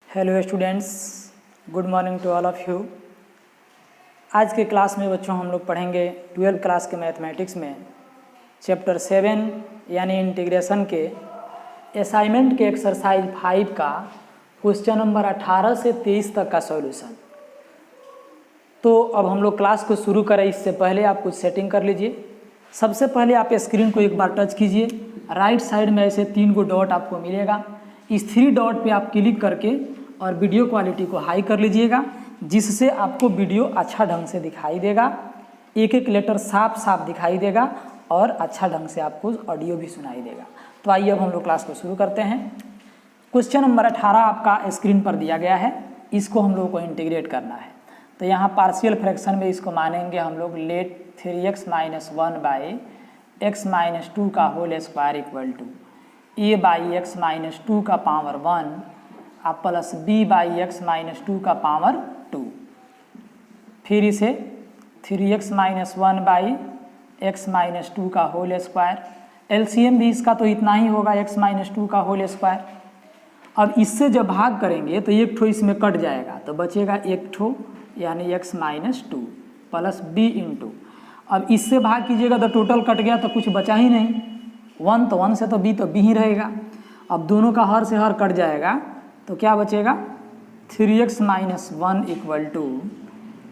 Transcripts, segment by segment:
Hello students, good morning to all of you. आज के class में बच्चों हम लोग पढ़ेंगे 12th क्लास के मैथमेटिक्स में चैप्टर 7 यानी इंटीग्रेशन के असाइनमेंट के एक्सरसाइज 5 का क्वेश्चन नंबर 18 से 23 तक का सॉल्यूशन। तो अब हम लोग क्लास को शुरू करें इससे पहले आप कुछ सेटिंग कर लीजिए। सबसे पहले आप स्क्रीन को एक बार टच कीजिए। राइट साइड में ऐसे 3 गो डॉट आपको मिलेगा। इस 3 डॉट पे आप क्लिक करके और वीडियो क्वालिटी को हाई कर लीजिएगा, जिससे आपको वीडियो अच्छा ढंग से दिखाई देगा, एक एक लेटर साफ साफ दिखाई देगा और अच्छा ढंग से आपको ऑडियो भी सुनाई देगा। तो आइए अब हम लोग क्लास को शुरू करते हैं। क्वेश्चन नंबर 18 आपका स्क्रीन पर दिया गया है, इसको हम लोगों को इंटीग्रेट करना है। तो यहाँ पार्शियल फ्रैक्शन में इसको मानेंगे हम लोग लेट 3x - 1 बाई x - 2 का whole square equal to a by x - 2 का पावर 1 आप प्लस b बाई x - 2 का पावर 2। फिर इसे 3x - 1 बाई x - 2 का होल स्क्वायर, एलसीएम भी इसका तो इतना ही होगा x - 2 का होल स्क्वायर। अब इससे जब भाग करेंगे तो एक ठो इसमें कट जाएगा, तो बचेगा एक ठो यानी x - 2 प्लस b इंटू। अब इससे भाग कीजिएगा तो टोटल कट गया तो कुछ बचा ही नहीं, 1 तो 1 से तो b ही रहेगा। अब दोनों का हर से हर कट जाएगा तो क्या बचेगा 3x - 1 equal to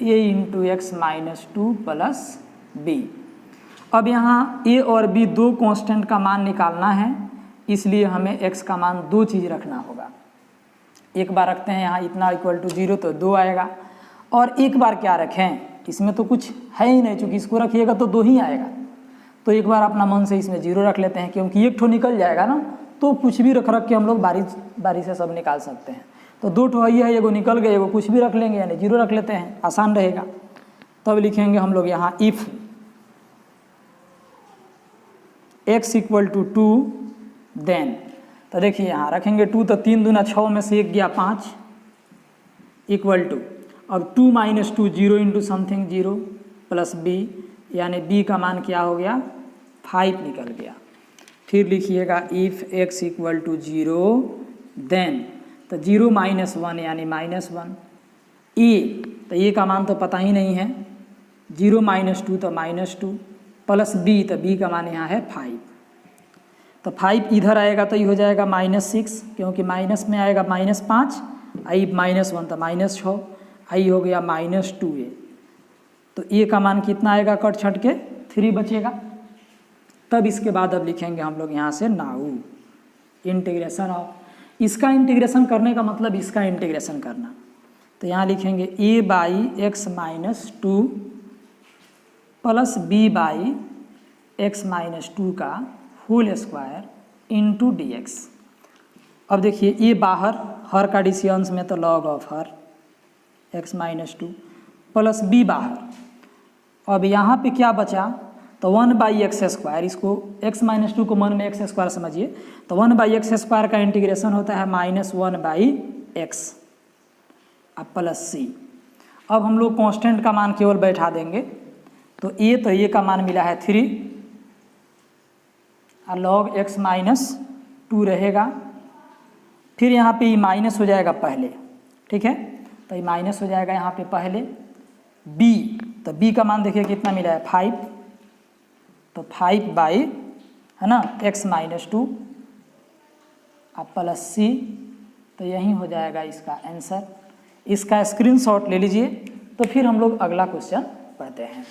a into x - 2 plus b। अब यहाँ a और b दो कांस्टेंट का मान निकालना है, इसलिए हमें x का मान दो चीज़ रखना होगा। एक बार रखते हैं यहाँ इतना इक्वल टू 0 तो 2 आएगा, और एक बार क्या रखें, इसमें तो कुछ है ही नहीं, चूँकि इसको रखिएगा तो 2 ही आएगा। तो एक बार अपना मन से इसमें 0 रख लेते हैं, क्योंकि एक ठो निकल जाएगा ना, तो कुछ भी रख के हम लोग बारी से सब निकाल सकते हैं। तो 2 ठो है, एगो निकल गए, एगो कुछ भी रख लेंगे यानी 0 रख लेते हैं, आसान रहेगा। तब लिखेंगे हम लोग यहाँ if x equal to 2 then, तो देखिए यहाँ रखेंगे 2 तो 3 दूना 6 में से 1 गया 5 इक्वल टू, अब 2 - 2 0 इंटू समथिंग 0 प्लस b यानी b का मान क्या हो गया 5 निकल गया। फिर लिखिएगा if x equal to 0 then, तो 0 - 1 यानी -1, a तो a का मान तो पता ही नहीं है, 0 - 2 तो -2 प्लस b तो b का मान यहाँ है 5। तो 5 इधर आएगा तो ये हो जाएगा -6, क्योंकि माइनस में आएगा -5, आई -1 तो -6, आई हो गया -2a। तो a का मान कितना आएगा कट छट के 3 बचेगा। तब इसके बाद अब लिखेंगे हम लोग यहाँ से नाउ इंटीग्रेशन ऑफ, इसका इंटीग्रेशन करने का मतलब इसका इंटीग्रेशन करना। तो यहाँ लिखेंगे a by x - 2 plus b by x - 2 का होल स्क्वायर इंटू dx। अब देखिए ये बाहर हर का डिसियंस में तो log of her x - 2 plus b बाहर। अब यहाँ पे क्या बचा, तो 1 बाई एक्स स्क्वायर, इसको x - 2 को 1 में एक्स स्क्वायर समझिए, तो 1 बाई एक्स स्क्वायर का इंटीग्रेशन होता है -1 बाई एक्स अब प्लस c। अब हम लोग कांस्टेंट का मान केवल बैठा देंगे, तो a का मान मिला है 3 और लॉग x - 2 रहेगा। फिर यहाँ पे ये माइनस हो जाएगा पहले, ठीक है, तो ये माइनस हो जाएगा यहाँ पे पहले। b, तो b का मान देखिए कितना मिला है 5, तो 5 बाई है ना x - 2 अब प्लस c, तो यही हो जाएगा इसका आंसर। इसका स्क्रीनशॉट ले लीजिए, तो फिर हम लोग अगला क्वेश्चन पढ़ते हैं।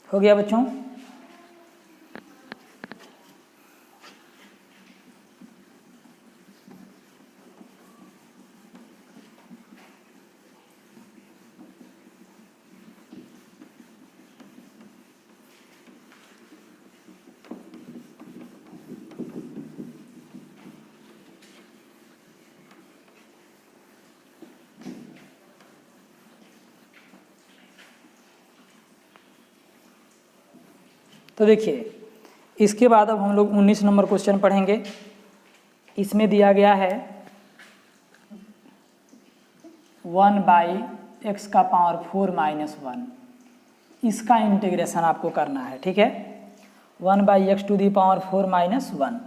हो गया बच्चों? तो देखिए इसके बाद अब हम लोग 19 नंबर क्वेश्चन पढ़ेंगे। इसमें दिया गया है 1 बाई एक्स का पावर 4 - 1, इसका इंटीग्रेशन आपको करना है, ठीक है। 1 by x to the power 4 - 1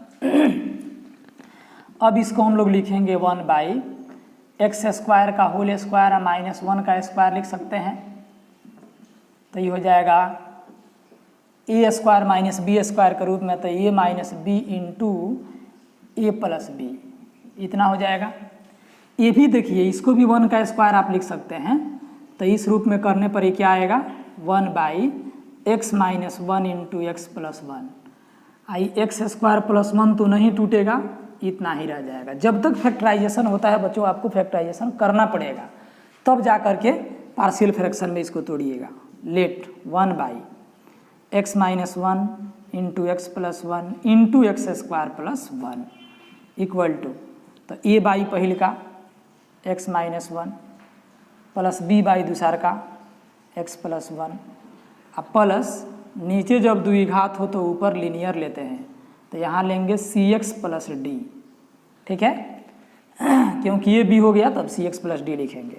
अब इसको हम लोग लिखेंगे 1/x² का होल स्क्वायर और -1 का स्क्वायर लिख सकते हैं। तो ये हो जाएगा a² - b² के रूप में, तो a - b into a + b इतना हो जाएगा। ये भी देखिए, इसको भी 1 का स्क्वायर आप लिख सकते हैं। तो इस रूप में करने पर ये क्या आएगा, 1/x - 1 इंटू x + 1। आई x² + 1 तो नहीं टूटेगा, इतना ही रह जाएगा। जब तक फैक्टराइजेशन होता है बच्चों, आपको फैक्टराइजेशन करना पड़ेगा, तब जा कर के पार्शियल फ्रैक्शन में इसको तोड़िएगा। Let 1/x - 1 into x + 1 into x² + 1 equal to, तो a बाई पहल का x - 1 प्लस b बाई दूसर का x + 1 अब प्लस नीचे जब द्विघात हो तो ऊपर लीनियर लेते हैं, तो यहाँ लेंगे cx + d, ठीक है। क्योंकि ये b हो गया तब cx + d लिखेंगे।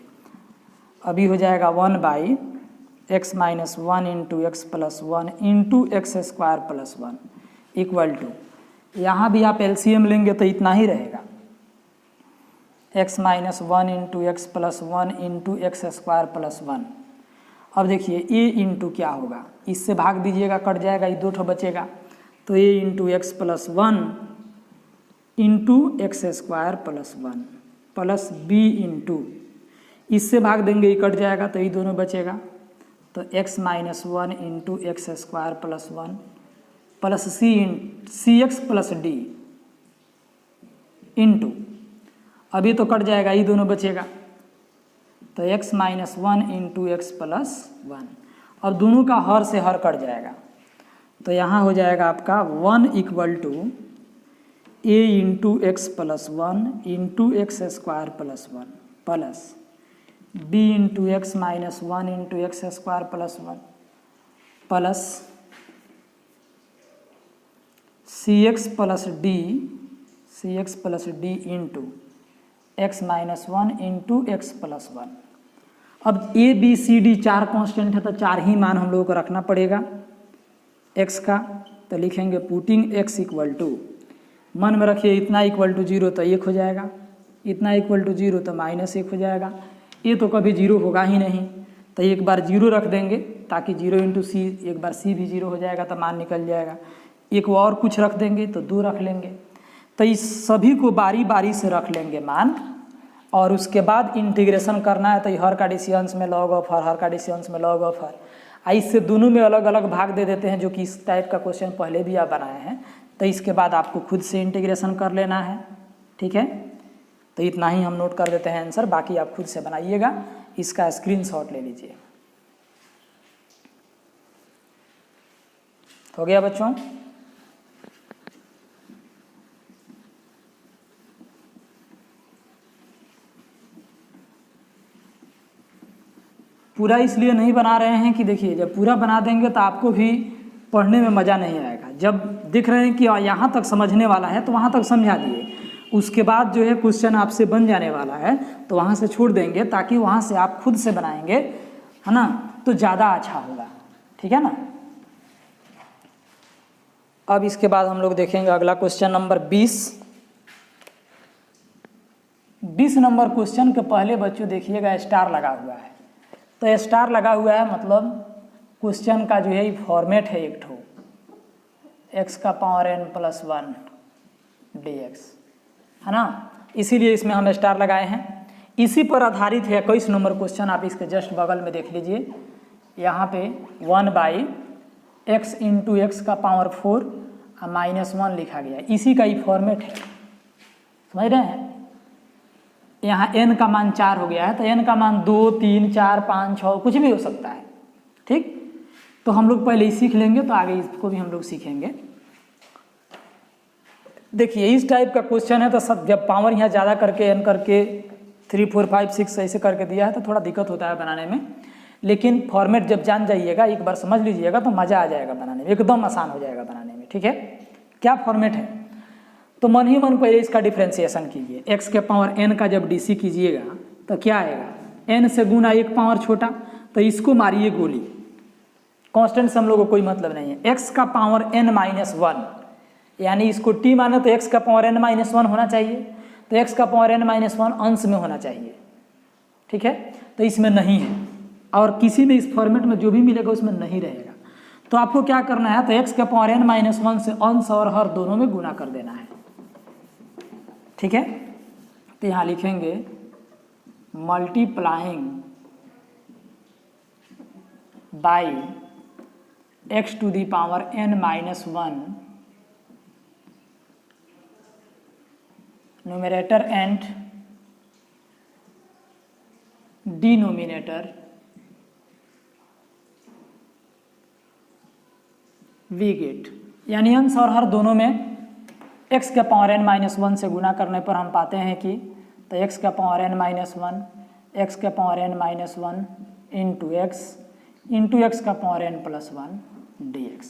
अभी हो जाएगा 1/x - 1 into x + 1 into x² + 1 equal to, यहाँ भी आप एलसीएम लेंगे तो इतना ही रहेगा, x - 1 into x + 1 into x² + 1। अब देखिए a इंटू क्या होगा, इससे भाग दीजिएगा, कट जाएगा, ये 2 ठो बचेगा। तो a into x + 1 into x² + 1 plus b into, इससे भाग देंगे, ये कट जाएगा, तो ये दोनों बचेगा। तो x - 1 into x² + 1 plus cx + d into, अभी तो कट जाएगा, ये दोनों बचेगा। तो x - 1 इंटू x + 1, अब दोनों का हर से हर कट जाएगा, तो यहाँ हो जाएगा आपका 1 equal to a into x + 1 into x² + 1 plus b into x - 1 into x² + 1 plus cx + d into x - 1 into x + 1। अब a b c d 4 constant है, तो 4 ही मान हम लोगों को रखना पड़ेगा x का। तो लिखेंगे पुटिंग x इक्वल टू, मन में रखिए इतना इक्वल टू 0 तो 1 हो जाएगा, इतना इक्वल टू 0 तो -1 हो जाएगा। ये तो कभी 0 होगा ही नहीं, तो एक बार 0 रख देंगे ताकि 0 इंटू सी, एक बार c भी 0 हो जाएगा तो मान निकल जाएगा। एक और कुछ रख देंगे तो 2 रख लेंगे। तो इस सभी को बारी बारी से रख लेंगे मान, और उसके बाद इंटीग्रेशन करना है। तो हर का डिसियंस में लॉग ऑफ हर, हर का डिसियंस में लॉग ऑफ हर। इससे दोनों में अलग अलग भाग दे देते हैं, जो कि इस टाइप का क्वेश्चन पहले भी आप बनाए हैं। तो इसके बाद आपको खुद से इंटीग्रेशन कर लेना है, ठीक है। तो इतना ही हम नोट कर देते हैं आंसर, बाकी आप खुद से बनाइएगा। इसका स्क्रीनशॉट ले लीजिए। हो गया बच्चों? पूरा इसलिए नहीं बना रहे हैं कि देखिए, जब पूरा बना देंगे तो आपको भी पढ़ने में मज़ा नहीं आएगा। जब दिख रहे हैं कि यहाँ तक समझने वाला है तो वहाँ तक समझा दिए, उसके बाद जो है क्वेश्चन आपसे बन जाने वाला है तो वहाँ से छोड़ देंगे, ताकि वहाँ से आप खुद से बनाएंगे, है ना, तो ज़्यादा अच्छा होगा, ठीक है ना। अब इसके बाद हम लोग देखेंगे अगला क्वेश्चन नंबर 20। 20 नंबर क्वेश्चन के पहले बच्चों देखिएगा स्टार लगा हुआ है। तो स्टार लगा हुआ है मतलब क्वेश्चन का जो है फॉर्मेट है एक ठो, x का पावर n + 1 dx, है ना, इसीलिए इसमें हम स्टार लगाए हैं। इसी पर आधारित है 21 नंबर क्वेश्चन, आप इसके जस्ट बगल में देख लीजिए। यहाँ पे 1/x इंटू x का पावर 4 और -1 लिखा गया, इसी का ही फॉर्मेट है, समझ रहे हैं। यहाँ n का मान 4 हो गया है, तो n का मान 2, 3, 4, 5, 6 कुछ भी हो सकता है, ठीक। तो हम लोग पहले ही सीख लेंगे, तो आगे इसको भी हम लोग सीखेंगे। देखिए इस टाइप का क्वेश्चन है, तो सब जब पावर यहाँ ज़्यादा करके n करके 3, 4, 5, 6 ऐसे करके दिया है तो थोड़ा दिक्कत होता है बनाने में। लेकिन फॉर्मेट जब जान जाइएगा, एक बार समझ लीजिएगा तो मज़ा आ जाएगा बनाने में, एकदम आसान हो जाएगा बनाने में, ठीक है। क्या फॉर्मेट है, तो मन ही मन पहले इसका डिफ्रेंसिएशन कीजिए। x के पावर n का जब DC कीजिएगा तो क्या आएगा, n से गुना 1 पावर छोटा, तो इसको मारिए गोली। कांस्टेंट से हम लोग को कोई मतलब नहीं है। x का पावर n - 1 यानी इसको t माने तो x का पावर n माइनस 1 होना चाहिए, तो x का पावर n माइनस 1 अंश में होना चाहिए, ठीक है। तो इसमें नहीं है, और किसी भी इस फॉर्मेट में जो भी मिलेगा उसमें नहीं रहेगा। तो आपको क्या करना है, तो x का पावर n माइनस 1 से अंश और हर दोनों में गुना कर देना है, ठीक है। तो यहाँ लिखेंगे multiplying by x to the power n minus 1 numerator and denominator we get, यानी अंश और हर दोनों में x के पावर n माइनस 1 से गुना करने पर हम पाते हैं कि तो x का पावर n माइनस 1 x के power n minus 1 into x का पावर n प्लस 1 dx।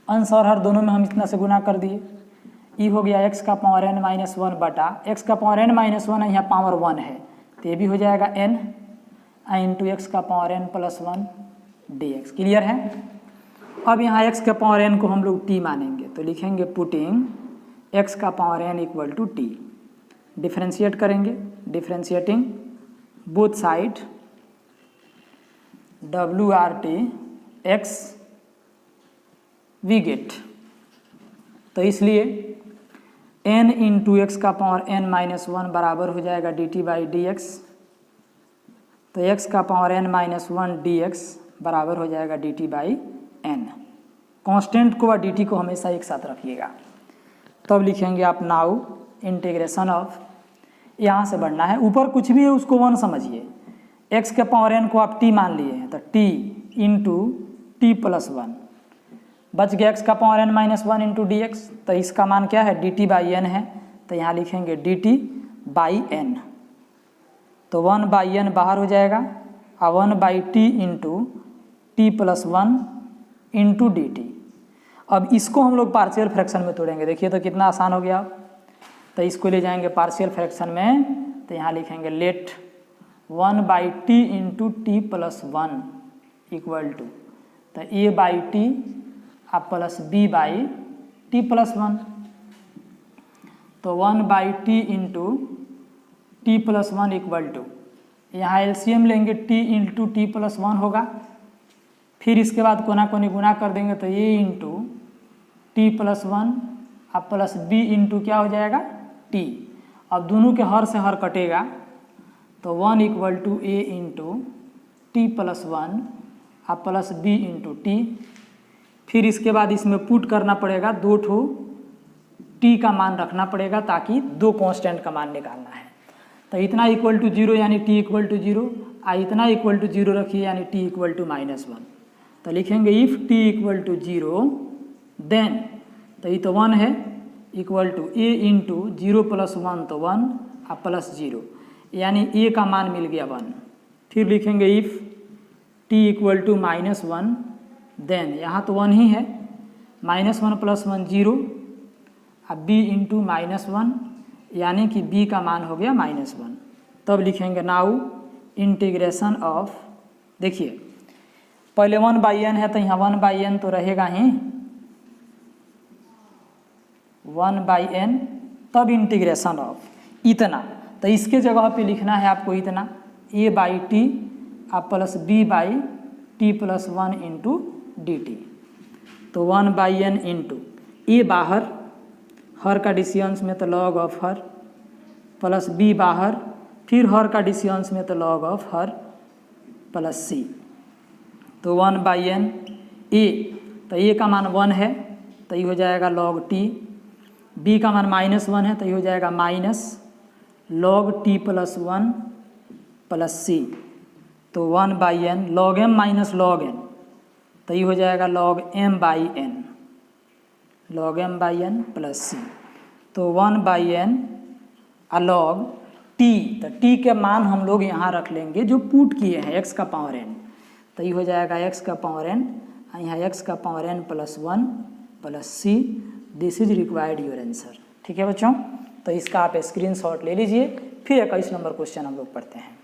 अंश और हर दोनों में हम इतना से गुना कर दिए, ये हो गया x का पावर n माइनस 1 बटा x का पावर n माइनस 1 है, यहाँ पावर 1 है तो ये भी हो जाएगा n इंटू x का power n plus 1 dx। Clear है। अब यहाँ x का पावर n को हम लोग t मानेंगे, तो लिखेंगे पुटिंग x का power n equal to t, differentiate करेंगे, differentiating both side WRT x we get, तो इसलिए n इंटू एक्स का पावर n माइनस 1 बराबर हो जाएगा dt बाई डी एक्स, तो x का पावर n माइनस 1 dx बराबर हो जाएगा dt बाई n। कांस्टेंट को और dt को हमेशा एक साथ रखिएगा। तब लिखेंगे आप नाउ इंटीग्रेशन ऑफ, यहाँ से बढ़ना है, ऊपर कुछ भी है उसको 1 समझिए, x के पावर n को आप t मान लिए हैं तो t इंटू टी प्लस 1 बच गया x का power n minus 1 into d x, तो इसका मान क्या है dt बाई n है, तो यहाँ लिखेंगे dt बाई n, तो 1 बाई n बाहर हो जाएगा और 1 by t into t plus 1 into d T. अब इसको हम लोग पार्शियल फ्रैक्शन में तोड़ेंगे, देखिए तो कितना आसान हो गया। तो इसको ले जाएंगे पार्शियल फ्रैक्शन में, तो यहाँ लिखेंगे let 1 by t into t plus 1 equal to, तो a बाई टी आप plus b by t plus 1, तो 1 by t into t plus 1 equal to, यहाँ एलसीएम लेंगे t इंटू टी प्लस 1 होगा, फिर इसके बाद कोना कोनी गुना कर देंगे तो a इंटू टी प्लस 1 अब प्लस b इंटू क्या हो जाएगा t। अब दोनों के हर से हर कटेगा तो 1 equal to a into t plus 1 अब प्लस b इंटू टी। फिर इसके बाद इसमें पुट करना पड़ेगा, 2 ठो t का मान रखना पड़ेगा ताकि 2 कांस्टेंट का मान निकालना है। तो इतना इक्वल टू 0 यानी t इक्वल टू 0, इतना इक्वल टू 0 रखिए यानी t इक्वल टू माइनस 1। तो लिखेंगे if t equal to 0 then, तो ये तो 1 है, equal to a into 0 plus 1 तो 1 और प्लस 0, यानी a का मान मिल गया 1। फिर लिखेंगे if t equal to minus 1 then, यहाँ तो 1 ही है, माइनस 1 प्लस 1 0 अब b इंटू माइनस 1 यानी कि b का मान हो गया माइनस 1। तब लिखेंगे नाउ इंटीग्रेशन ऑफ, देखिए पहले 1 बाई n है तो यहाँ 1 बाई n तो रहेगा ही, 1 बाई n, तब इंटीग्रेशन ऑफ इतना, तो इसके जगह पे लिखना है आपको इतना a बाई टी अब plus b by t plus 1 into d T. तो 1 बाई n इंटू a बाहर, हर का डिसियंस में तो लॉग ऑफ हर, प्लस b बाहर, फिर हर का डिसियंस में तो लॉग ऑफ हर प्लस c, तो 1 बाई n a, तो a का मान 1 है तो ये हो जाएगा लॉग t, b का मान माइनस 1 है तो ये हो जाएगा minus log t plus 1 plus c, तो 1 by n log m minus log n, तो ये हो जाएगा log m by n, log m by n plus c, तो 1 बाई n अलॉग t, तो t के मान हम लोग यहाँ रख लेंगे जो पुट किए हैं x का पावर n, तो ये हो जाएगा x का पावर n, यहाँ x का power n plus 1 plus c, this is required your answer. ठीक है बच्चों, तो इसका आप स्क्रीनशॉट ले लीजिए। फिर 21 नंबर क्वेश्चन हम लोग पढ़ते हैं।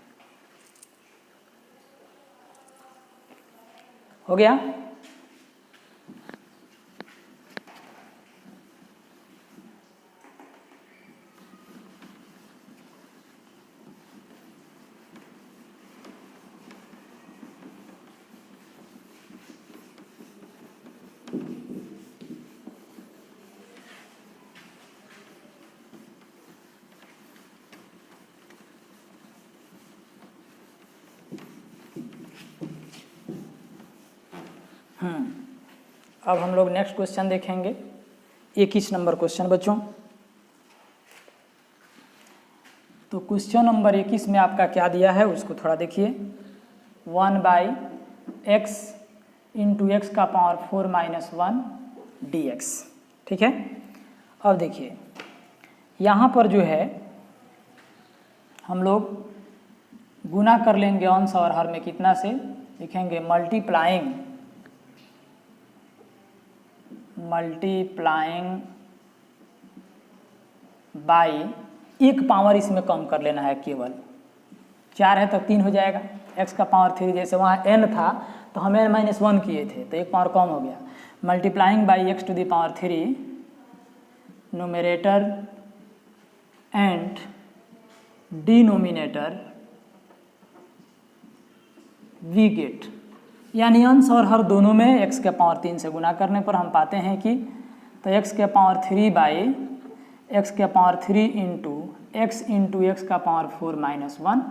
हो गया। अब हम लोग नेक्स्ट क्वेश्चन देखेंगे, 21 नंबर क्वेश्चन बच्चों। तो क्वेश्चन नंबर 21 में आपका क्या दिया है उसको थोड़ा देखिए। 1/x इंटू एक्स का पावर 4 माइनस 1 dx, ठीक है। अब देखिए यहाँ पर जो है हम लोग गुना कर लेंगे अंश और हर में कितना से, लिखेंगे मल्टीप्लाइंग बाई एक पावर इसमें कम कर लेना है, केवल 4 है तो 3 हो जाएगा, x का पावर 3, जैसे वहाँ n था तो हमें -1 किए थे तो एक पावर कम हो गया। Multiplying by x to the power 3 numerator and denominator we get, यानी अंश और हर दोनों में x के पावर 3 से गुना करने पर हम पाते हैं कि तो x के पावर 3 बाई x के पावर 3 इंटू x का पावर 4 माइनस 1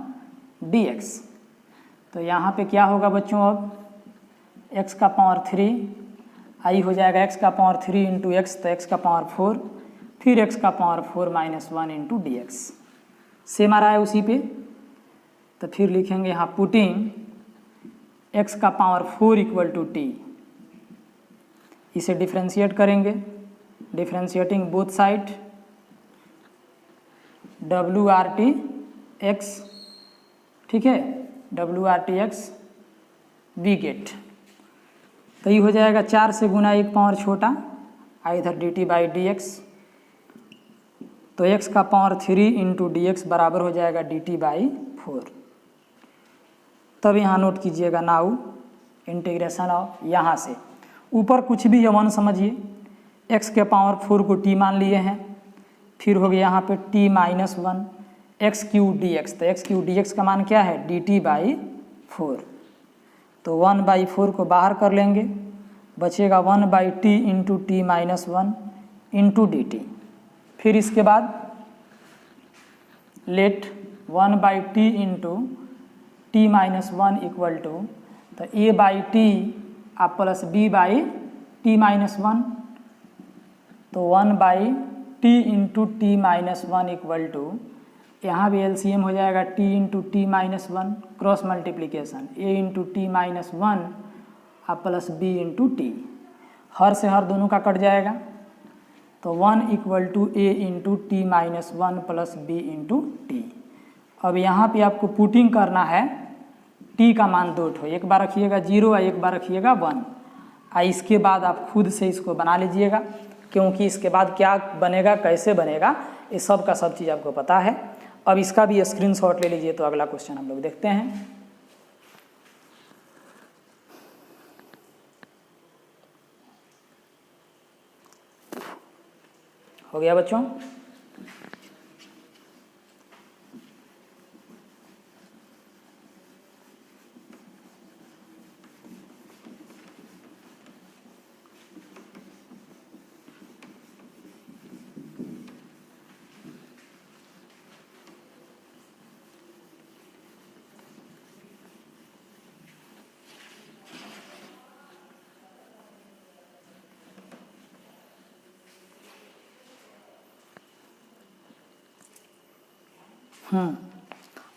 dx। तो यहाँ पे क्या होगा बच्चों, अब x का पावर 3 आई हो जाएगा x का पावर 3 इंटू एक्स, तो x का पावर 4, फिर x का power 4 minus 1 into d x, same आ रहा है उसी पे। तो फिर लिखेंगे यहाँ पुटिंग x का पावर 4 इक्वल टू t, इसे डिफ्रेंशिएट करेंगे, डिफ्रेंशिएटिंग बोथ साइड WRTX, ठीक है, WRTX वी गेट। तो ये हो जाएगा 4 से गुना एक पावर छोटा इधर dt बाई dx, तो x का पावर 3 इंटू डी एक्स बराबर हो जाएगा dt बाई 4। तब यहाँ नोट कीजिएगा नाउ इंटीग्रेशन ऑफ, यहाँ से ऊपर कुछ भी है 1 समझिए, x के पावर 4 को t मान लिए हैं, फिर हो गया यहाँ पे t minus 1 x Q D x, तो एक्स क्यू डी एक्स का मान क्या है dt बाई 4। तो 1/4 को बाहर कर लेंगे, बचेगा 1/t into t minus 1 into d t. फिर इसके बाद let 1/t into t minus 1 equal to, तो a/t आप प्लस b/t माइनस 1, तो 1/t into t minus 1 equal to, यहाँ भी एलसीएम हो जाएगा t into t minus 1, cross multiplication a into t minus 1 आप प्लस b इंटू टी, हर से हर दोनों का कट जाएगा, तो 1 equal to a into t minus 1 plus b into T. अब यहाँ पे आपको पुटिंग करना है, t का मान 2 ठो, एक बार रखिएगा 0 और एक बार रखिएगा 1। इसके बाद आप खुद से इसको बना लीजिएगा, क्योंकि इसके बाद क्या बनेगा कैसे बनेगा ये सब का सब चीज़ आपको पता है। अब इसका भी स्क्रीनशॉट ले लीजिए। तो अगला क्वेश्चन हम लोग देखते हैं। हो गया बच्चों?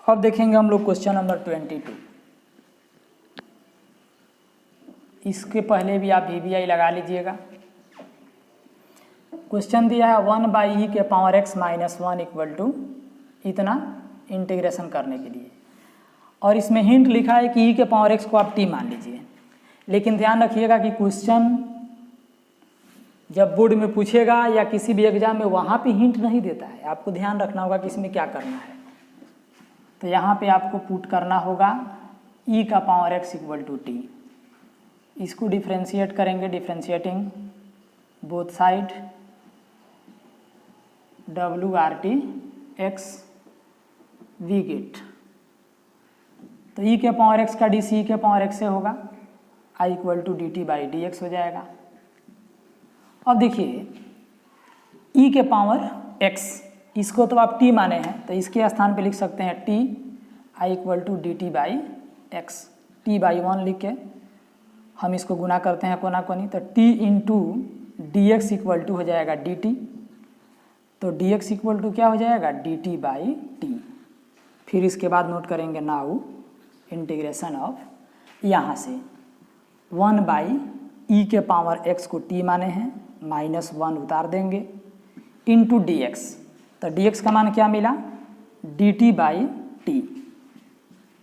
अब देखेंगे हम लोग क्वेश्चन नंबर 22। इसके पहले भी आप VBI लगा लीजिएगा। क्वेश्चन दिया है 1/e के power x minus 1 equal to इतना इंटीग्रेशन करने के लिए, और इसमें हिंट लिखा है कि e के पावर x को आप t मान लीजिए। लेकिन ध्यान रखिएगा कि क्वेश्चन जब बोर्ड में पूछेगा या किसी भी एग्जाम में वहाँ पे हिंट नहीं देता है, आपको ध्यान रखना होगा कि इसमें क्या करना है। तो यहाँ पे आपको पुट करना होगा e का power x equal to t, इसको डिफ्रेंशिएट करेंगे, differentiating both side WRTX we get. तो e के पावर x का डी सी के पावर x से होगा, i equal to d t by d x हो जाएगा। अब देखिए e के पावर x, इसको तो आप t माने हैं, तो इसके स्थान पे लिख सकते हैं t i equal to d t by x, t by 1 लिख के हम इसको गुना करते हैं कोना कोनी, तो t into d x equal to हो जाएगा dt। तो dx इक्वल टू क्या हो जाएगा dt बाई टी। फिर इसके बाद नोट करेंगे नाउ इंटीग्रेशन ऑफ यहाँ से 1 बाई ई के पावर x को t माने हैं -1 उतार देंगे इंटू डी एक्स। तो dx का मान क्या मिला dt बाई टी।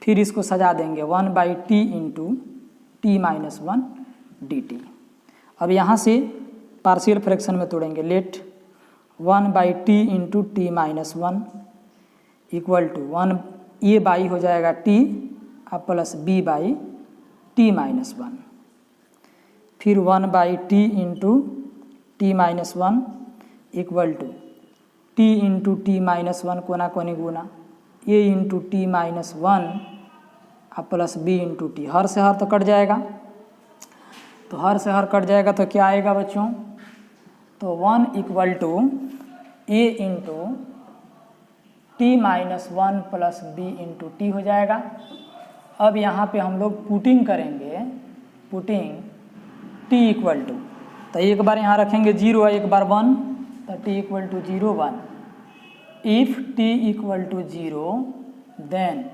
फिर इसको सजा देंगे 1 by t into t minus 1 dt। अब यहाँ से पार्शियल फ्रैक्शन में तोड़ेंगे, let 1 by t into t minus 1 equal to 1 a by हो जाएगा टी अब plus b by t minus 1। फिर 1 by t into t minus 1 equal to t into t minus 1 कोना कोनी गुना ए इंटू टी माइनस 1 अब plus b into t. हर से हर तो कट जाएगा, तो हर से हर कट जाएगा तो क्या आएगा बच्चों, तो 1 equal to a into t minus 1 plus b into t हो जाएगा। अब यहाँ पे हम लोग पुटिंग करेंगे, पुटिंग टी इक्वल टू, तो एक बार यहाँ रखेंगे 0 एक बार 1, तो t equal to 0 1। If t equal to 0 then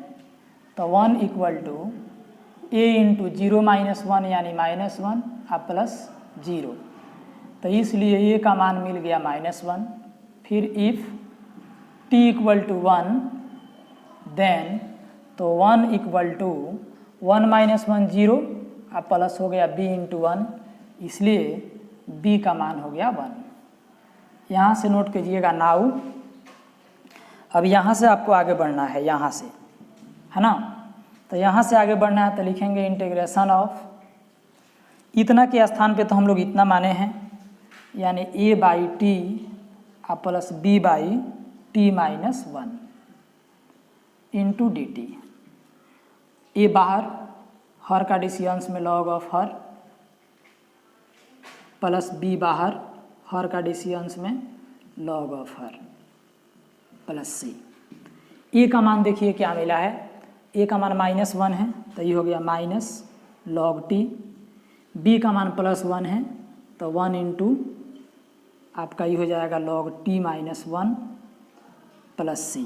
तो 1 equal to a into 0 minus 1 यानी -1 अब प्लस 0, तो इसलिए ए का मान मिल गया -1। फिर if t equal to 1 then तो 1 इक्वल टू 1 माइनस 1 0 अब प्लस हो गया b इंटू 1, इसलिए b का मान हो गया 1। यहाँ से नोट कीजिएगा नाउ। अब यहाँ से आपको आगे बढ़ना है, यहाँ से है ना, तो यहाँ से आगे बढ़ना है तो लिखेंगे इंटीग्रेशन ऑफ, इतना के स्थान पे तो हम लोग इतना माने हैं यानी a बाई टी अब plus b by t minus 1 into d t. A बाहर, हर का डिसियंस में लॉग ऑफ हर, प्लस b बाहर, हर का डिसियंस में लॉग ऑफ हर प्लस c। a का मान देखिए क्या मिला है, a का मान -1 है तो ये हो गया माइनस लॉग टी, b का मान +1 है तो 1 इंटू आपका ये हो जाएगा log t minus 1 plus c.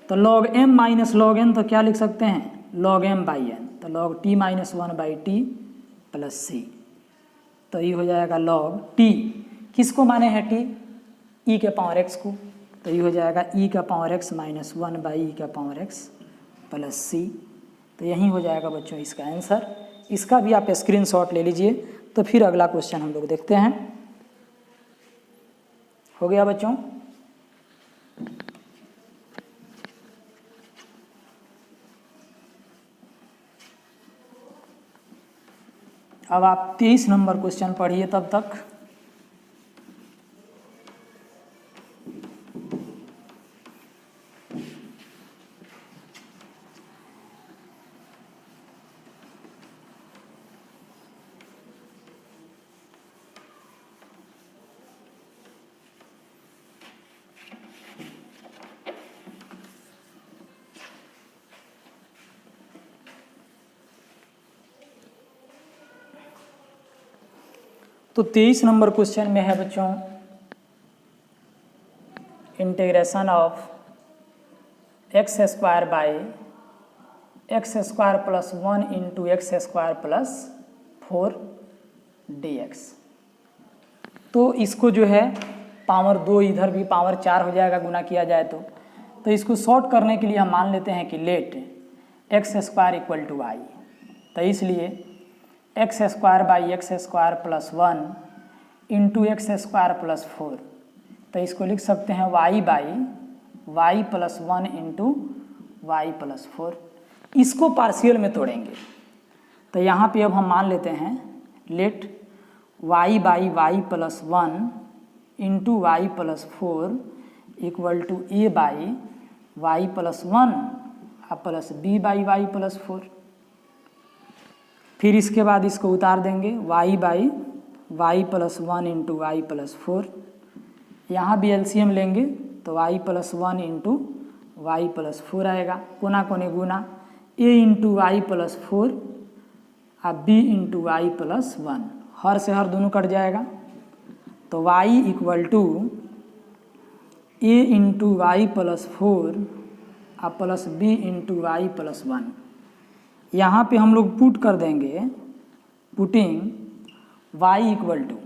तो log m minus log n तो क्या लिख सकते हैं लॉग m बाई n, तो log t minus 1 by t plus c. तो ये हो जाएगा लॉग t, किसको माने हैं t e के पावर x को, तो ये हो जाएगा e का power x minus 1 by e का पावर x प्लस सी। तो यही हो जाएगा बच्चों इसका आंसर। इसका भी आप स्क्रीनशॉट ले लीजिए। तो फिर अगला क्वेश्चन हम लोग देखते हैं। हो गया बच्चों, अब आप 23 नंबर क्वेश्चन पढ़िए तब तक। तो 23 नंबर क्वेश्चन में है बच्चों integration of x square by x square plus 1 into x square plus 4 dx। तो इसको जो है पावर 2, इधर भी पावर 4 हो जाएगा गुना किया जाए तो इसको शॉर्ट करने के लिए हम मान लेते हैं कि let x square equal to y. तो इसलिए x square by x square plus 1 into x square plus 4, तो इसको लिख सकते हैं y by y plus 1 into y plus 4। इसको पार्शियल में तोड़ेंगे तो यहाँ पे अब हम मान लेते हैं let y by y plus 1 into y plus 4 equal to a by y plus 1 plus b by y plus 4। फिर इसके बाद इसको उतार देंगे y by y plus 1 into y plus 4। यहाँ भी एलसीएम लेंगे तो y plus 1 into y plus 4 आएगा, कोना कोने गुना a इंटू वाई प्लस 4 अब b इंटू वाई प्लस 1, हर से हर दोनों कट जाएगा, तो y equal to a into y plus 4 अब plus b into y plus 1। यहाँ पे हम लोग पुट कर देंगे, पुटिंग y इक्वल टू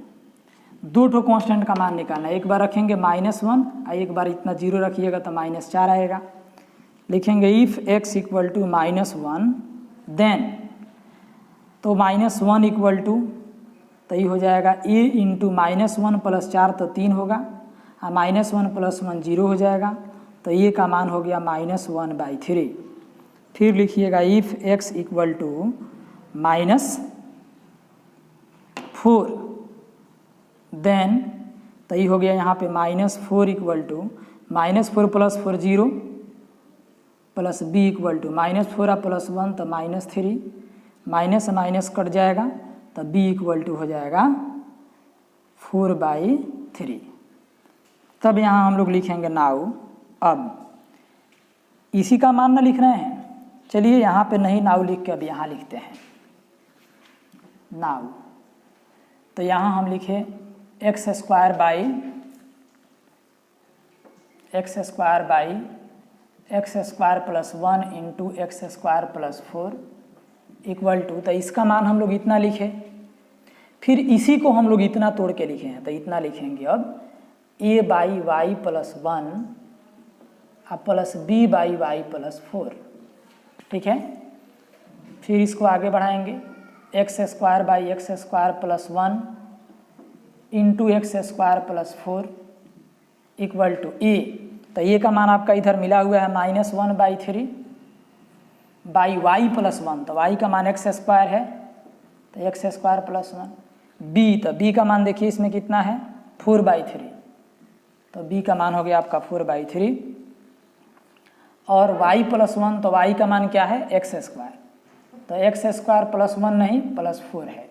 दो ठो कांस्टेंट का मान निकालना है, एक बार रखेंगे -1 और एक बार इतना 0 रखिएगा तो -4 आएगा। लिखेंगे if x equal to -1 then, तो -1 इक्वल टू तो ये हो जाएगा a इंटू -1 प्लस 4 तो 3 होगा, और -1 प्लस 1 0 हो जाएगा, तो ये का मान हो गया -1/3। फिर लिखिएगा if x equal to -4 then, तो ये हो गया यहाँ पे -4 equal to -4 plus 4 0 plus b equal to -4 plus 1 तो -3, माइनस माइनस कट जाएगा, तो b इक्वल टू हो जाएगा 4/3। तब यहाँ हम लोग लिखेंगे नाउ, अब इसी का मान ना लिख रहे हैं, चलिए यहाँ पे नहीं नाउ लिख के अब यहाँ लिखते हैं नाउ। तो यहाँ हम लिखे x square by x square plus 1 into x square plus 4 equal to, तो इसका मान हम लोग इतना लिखे, फिर इसी को हम लोग इतना तोड़ के लिखे हैं, तो इतना लिखेंगे अब a बाई वाई प्लस 1 अब plus b by y plus 4, ठीक है। फिर इसको आगे बढ़ाएंगे, x square by x square plus 1 into x square plus 4 equal to a, तो ये का मान आपका इधर मिला हुआ है -1/3 बाई वाई प्लस 1, तो y का मान एक्स स्क्वायर है तो एक्स स्क्वायर प्लस 1, b, तो b का मान देखिए इसमें कितना है 4/3, तो b का मान हो गया आपका 4/3, और y प्लस 1, तो y का मान क्या है एक्स स्क्वायर, तो एक्स स्क्वायर प्लस 1 नहीं प्लस 4 है।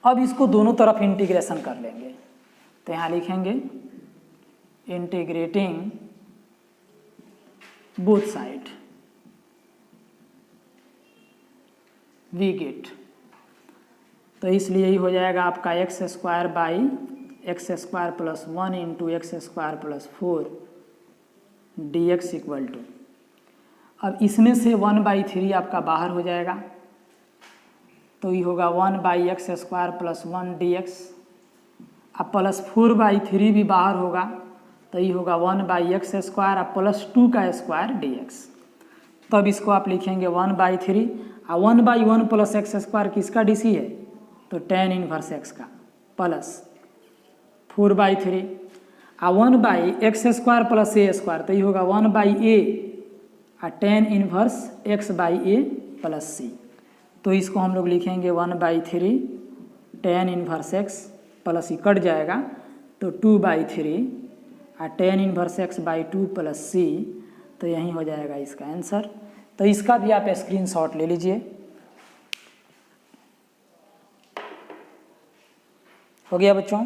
अब इसको दोनों तरफ इंटीग्रेशन कर लेंगे, तो यहाँ लिखेंगे integrating both side we get, तो इसलिए ही हो जाएगा आपका x square by x square plus 1 into x square plus 4 dx equal to, अब इसमें से 1/3 आपका बाहर हो जाएगा, तो ये होगा 1/x स्क्वायर प्लस 1 dx, अब प्लस 4/3 भी बाहर होगा, तो ये होगा 1/x स्क्वायर अब प्लस 2 का स्क्वायर dx। तब इसको आप लिखेंगे 1/3 और 1/1 प्लस एक्स स्क्वायर किसका डीसी है, तो tan इनवर्स x का प्लस 4/3 और 1/x square plus a square, तो ये होगा 1/a और tan inverse x/a plus c, तो इसको हम लोग लिखेंगे 1/3 tan इनवर्स x प्लस ही कट जाएगा तो 2/3 और tan inverse x/2 plus c, तो यही हो जाएगा इसका आंसर। तो इसका भी आप स्क्रीनशॉट ले लीजिए। हो गया बच्चों?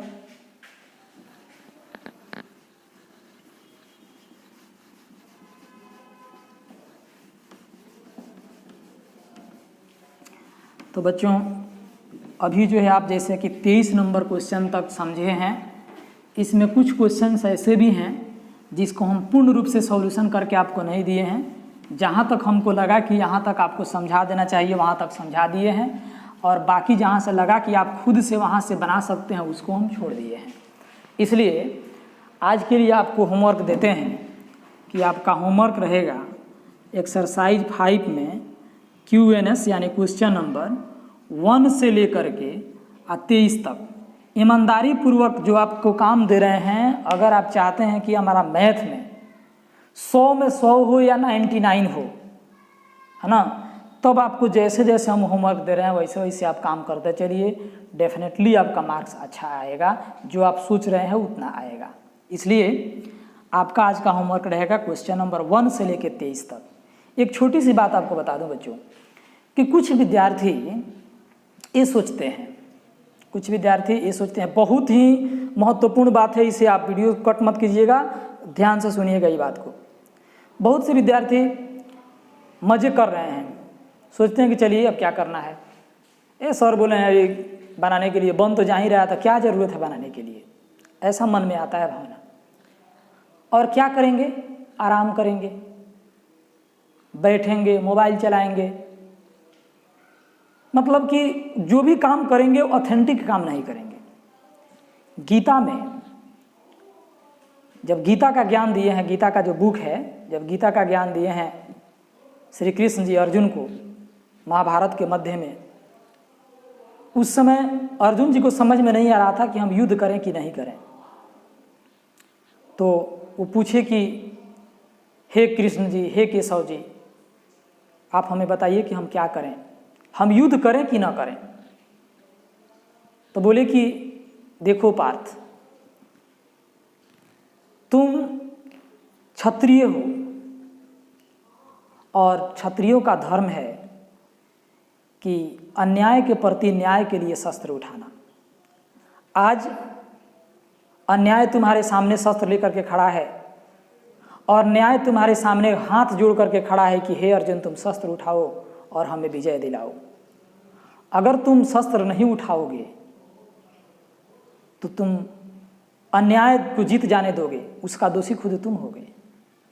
तो बच्चों अभी जो है आप जैसे कि 23 नंबर क्वेश्चन तक समझे हैं, इसमें कुछ क्वेश्चंस ऐसे भी हैं जिसको हम पूर्ण रूप से सॉल्यूशन करके आपको नहीं दिए हैं, जहाँ तक हमको लगा कि यहाँ तक आपको समझा देना चाहिए वहाँ तक समझा दिए हैं, और बाकी जहाँ से लगा कि आप खुद से वहाँ से बना सकते हैं उसको हम छोड़ दिए हैं। इसलिए आज के लिए आपको होमवर्क देते हैं कि आपका होमवर्क रहेगा एक्सरसाइज 5 में QNS यानी क्वेश्चन नंबर 1 से लेकर के 23 तक ईमानदारी पूर्वक जो आपको काम दे रहे हैं। अगर आप चाहते हैं कि हमारा मैथ में 100 में 100 हो या 99 हो, है ना, तब आपको जैसे जैसे हम होमवर्क दे रहे हैं वैसे वैसे आप काम करते चलिए, डेफिनेटली आपका मार्क्स अच्छा आएगा, जो आप सोच रहे हैं उतना आएगा। इसलिए आपका आज का होमवर्क रहेगा क्वेश्चन नंबर 1 से लेकर 23 तक। एक छोटी सी बात आपको बता दूं बच्चों कि कुछ विद्यार्थी ये सोचते हैं, बहुत ही महत्वपूर्ण बात है, इसे आप वीडियो कट मत कीजिएगा, ध्यान से सुनिएगा ये बात को। बहुत से विद्यार्थी मज़े कर रहे हैं, सोचते हैं कि चलिए अब क्या करना है, ये सर बोले हैं अभी बनाने के लिए, बन तो जा ही रहा था, क्या ज़रूरत है बनाने के लिए, ऐसा मन में आता है भावना। और क्या करेंगे, आराम करेंगे, बैठेंगे, मोबाइल चलाएंगे, मतलब कि जो भी काम करेंगे वो ऑथेंटिक काम नहीं करेंगे। गीता में जब गीता का ज्ञान दिए हैं, गीता का जो बुक है, जब गीता का ज्ञान दिए हैं श्री कृष्ण जी अर्जुन को महाभारत के मध्य में, उस समय अर्जुन जी को समझ में नहीं आ रहा था कि हम युद्ध करें कि नहीं करें। तो वो पूछे कि हे कृष्ण जी, हे केशव जी, आप हमें बताइए कि हम क्या करें, हम युद्ध करें कि ना करें। तो बोले कि देखो पार्थ, तुम क्षत्रिय हो और क्षत्रियों का धर्म है कि अन्याय के प्रति न्याय के लिए शस्त्र उठाना। आज अन्याय तुम्हारे सामने शस्त्र लेकर के खड़ा है और न्याय तुम्हारे सामने हाथ जोड़ करके खड़ा है कि हे अर्जुन, तुम शस्त्र उठाओ और हमें विजय दिलाओ। अगर तुम शस्त्र नहीं उठाओगे तो तुम अन्याय को जीत जाने दोगे, उसका दोषी खुद तुम होगे,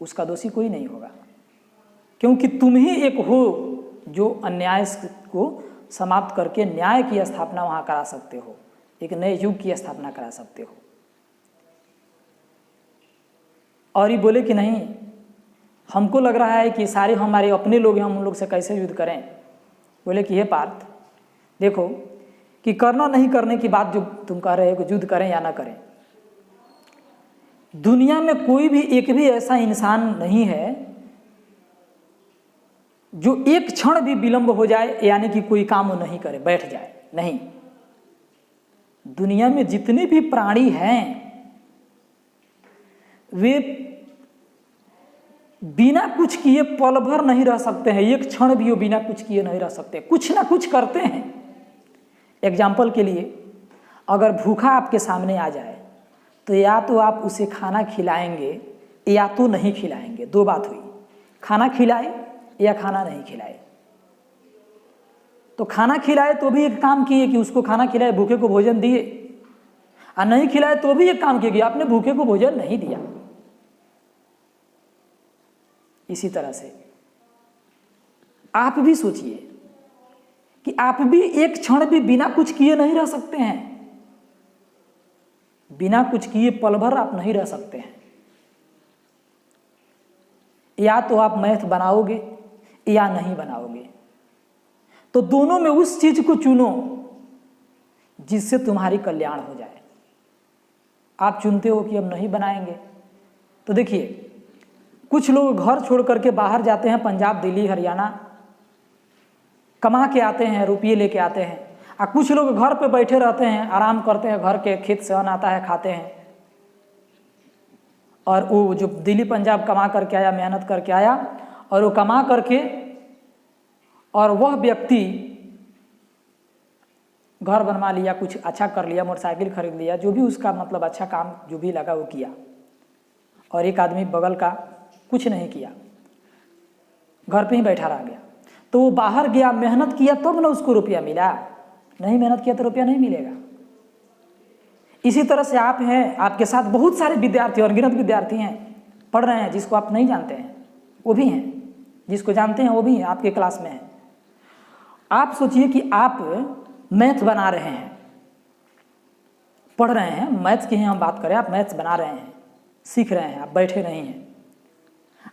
उसका दोषी कोई नहीं होगा, क्योंकि तुम ही एक हो जो अन्याय को समाप्त करके न्याय की स्थापना वहाँ करा सकते हो, एक नए युग की स्थापना करा सकते हो। और ये बोले कि नहीं, हमको लग रहा है कि सारे हमारे अपने लोग हैं, हम उन लोग से कैसे युद्ध करें। बोले कि हे पार्थ, देखो कि करना नहीं करने की बात जो तुम कह रहे हो कि युद्ध करें या ना करें, दुनिया में कोई भी एक भी ऐसा इंसान नहीं है जो एक क्षण भी विलंब हो जाए, यानी कि कोई काम नहीं करे, बैठ जाए, नहीं। दुनिया में जितने भी प्राणी हैं वे बिना कुछ किए पल भर नहीं रह सकते हैं, एक क्षण भी वो बिना कुछ किए नहीं रह सकते, कुछ ना कुछ करते हैं। एग्जाम्पल के लिए, अगर भूखा आपके सामने आ जाए तो या तो आप उसे खाना खिलाएंगे या तो नहीं खिलाएंगे, दो बात हुई, खाना खिलाए या खाना नहीं खिलाए। तो खाना खिलाए तो भी एक काम किए कि उसको खाना खिलाए, भूखे को भोजन दिए, और नहीं खिलाए तो भी एक काम किए कि आपने भूखे को भोजन नहीं दिया। इसी तरह से आप भी सोचिए कि आप भी एक क्षण भी बिना कुछ किए नहीं रह सकते हैं, बिना कुछ किए पल भर आप नहीं रह सकते हैं। या तो आप मैथ बनाओगे या नहीं बनाओगे, तो दोनों में उस चीज को चुनो जिससे तुम्हारी कल्याण हो जाए। आप चुनते हो कि हम नहीं बनाएंगे, तो देखिए कुछ लोग घर छोड़ करके बाहर जाते हैं, पंजाब, दिल्ली, हरियाणा, कमा के आते हैं, रुपये लेके आते हैं, और कुछ लोग घर पे बैठे रहते हैं, आराम करते हैं, घर के खेत से अन्न आता है, खाते हैं। और वो जो दिल्ली पंजाब कमा करके आया, मेहनत करके आया, और वो कमा करके, और वह व्यक्ति घर बनवा लिया, कुछ अच्छा कर लिया, मोटरसाइकिल खरीद लिया, जो भी उसका मतलब अच्छा काम जो भी लगा वो किया, और एक आदमी बगल का कुछ नहीं किया, घर पे ही बैठा रह गया। तो वो बाहर गया, मेहनत किया तब ना उसको रुपया मिला, नहीं मेहनत किया तो रुपया नहीं मिलेगा। इसी तरह से आप हैं, आपके साथ बहुत सारे विद्यार्थी और अनगिनत विद्यार्थी हैं, पढ़ रहे हैं, जिसको आप नहीं जानते हैं वो भी हैं, जिसको जानते हैं वो भी हैं, आपके क्लास में हैं। आप सोचिए कि आप मैथ बना रहे हैं, पढ़ रहे हैं, मैथ्स की ही हम बात करें, आप मैथ्स बना रहे हैं, सीख रहे हैं, आप बैठे नहीं हैं।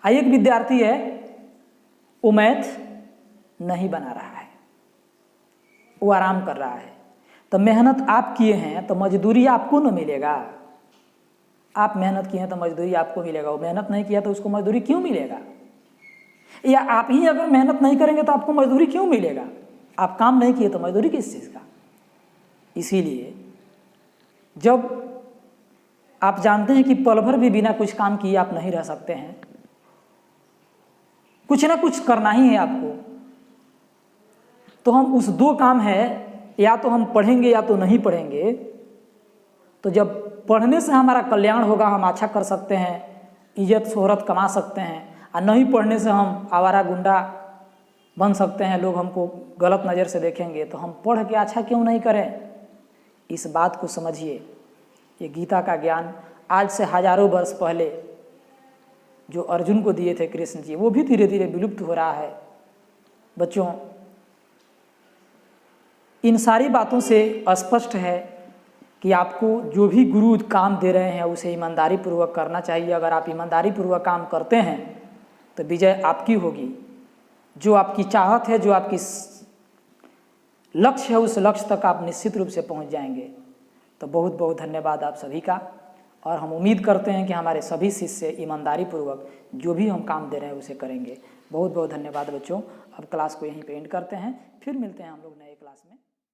एक विद्यार्थी है वो मैथ नहीं बना रहा है, वो आराम कर रहा है, तो मेहनत आप किए हैं तो मजदूरी आपको न मिलेगा। आप मेहनत किए हैं तो मजदूरी आपको मिलेगा, वो मेहनत नहीं किया तो उसको मजदूरी क्यों मिलेगा? या आप ही अगर मेहनत नहीं करेंगे तो आपको मजदूरी क्यों मिलेगा? आप काम नहीं किए तो मजदूरी किस चीज़ का? इसीलिए जब आप जानते हैं कि पल भर भी बिना कुछ काम किए आप नहीं रह सकते हैं, कुछ ना कुछ करना ही है आपको, तो हम उस दो काम है, या तो हम पढ़ेंगे या तो नहीं पढ़ेंगे। तो जब पढ़ने से हमारा कल्याण होगा, हम अच्छा कर सकते हैं, इज्जत शोहरत कमा सकते हैं, और नहीं पढ़ने से हम आवारा गुंडा बन सकते हैं, लोग हमको गलत नज़र से देखेंगे, तो हम पढ़ के अच्छा क्यों नहीं करें। इस बात को समझिए। ये गीता का ज्ञान आज से हजारों वर्ष पहले जो अर्जुन को दिए थे कृष्ण जी, वो भी धीरे धीरे विलुप्त हो रहा है। बच्चों, इन सारी बातों से स्पष्ट है कि आपको जो भी गुरु काम दे रहे हैं उसे ईमानदारी पूर्वक करना चाहिए। अगर आप ईमानदारी पूर्वक काम करते हैं तो विजय आपकी होगी। जो आपकी चाहत है, जो आपकी लक्ष्य है, उस लक्ष्य तक आप निश्चित रूप से पहुंच जाएंगे। तो बहुत बहुत धन्यवाद आप सभी का, और हम उम्मीद करते हैं कि हमारे सभी शिष्य ईमानदारी पूर्वक जो भी हम काम दे रहे हैं उसे करेंगे। बहुत बहुत धन्यवाद बच्चों। अब क्लास को यहीं पे एंड करते हैं, फिर मिलते हैं हम लोग नए क्लास में।